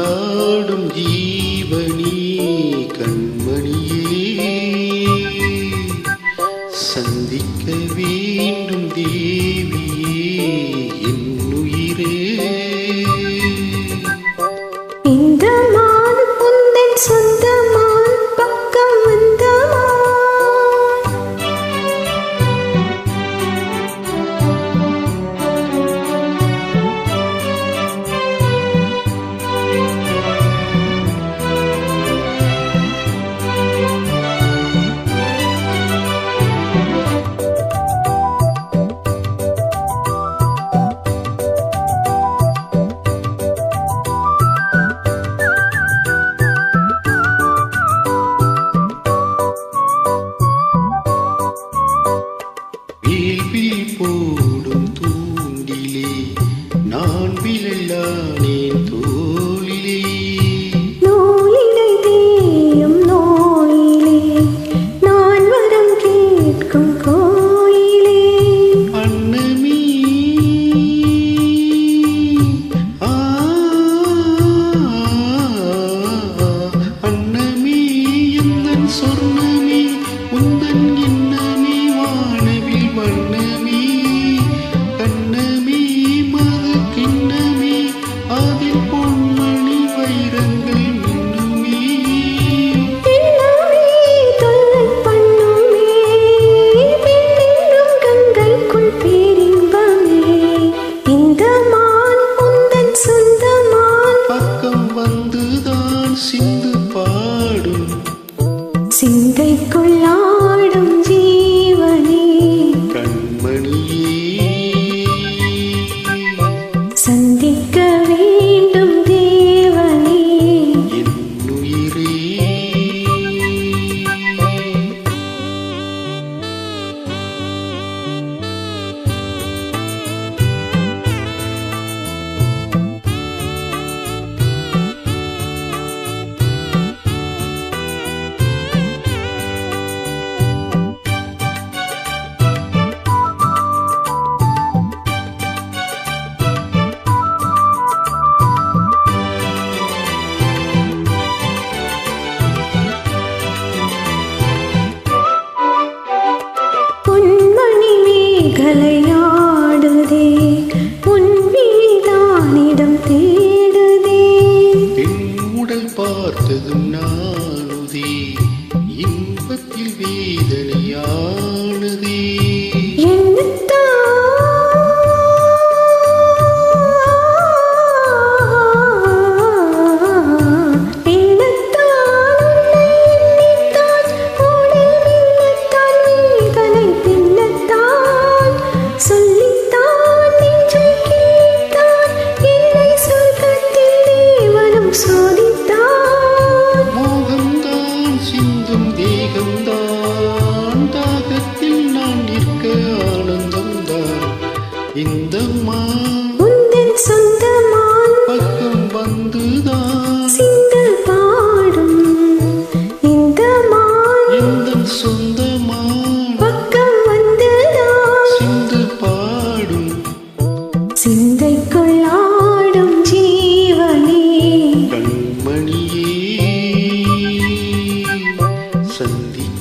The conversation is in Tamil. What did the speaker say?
சிந்தைக்குள்ளாடும் ஜீவனி கண்மணியே சந்திக்க வேண்டும் தேவியே என் உயிரே. இந்த மான் உந்தன் சொந்தமான் பக்கம் வந்தமா போடும் தூண்டிலே நான் விளையாடேன் தோளிலே நூலிடை தேயும் நோயிலே நான் வரம் கேட்கும் கோயிலே அன்னமே அன்னமே எந்தன் சொர்ணமே உந்தன் எண்ணமே வானவில் வண்ணமே கண்ணமே மது கிண்ணமே அதில் பொன்மணி வைரங்கள் மின்னுமே எல்லாமே தொல்லை பண்ணுமே பெண்ணென்னும் கங்கைக்குள் பேரின்பமே இந்த மான் உந்தன் சொந்தமான் பக்கம் வந்துதான் சிந்து பாடும் சிந்தைக்குள்ளாடும் ஜீவனே கண்மணியே சந்திக்க வேண்டும் தேவனே என் உயிரே. பொன்மணி மேகலையாடுதே உன் விழிதானிடம் தேடுதே பெண் உடல் பார்த்ததும் நானுதே இன்பத்தில் வேதனையானதே மோகம்தான் சிந்தும் தேகம்தான் தாகத்தில் நான் நிற்க ஆனந்தம்தான் இந்த உந்தன் சொந்தமான் பக்கம் வந்துதான் சிங்கள் பாடும் இந்த மான் எந்த சொந்தமான பக்கம் வந்துதான் சிந்து பாடும் சிந்தைக்குள்ளாடும் ஜீவனே கண்மணியே சந்திக்க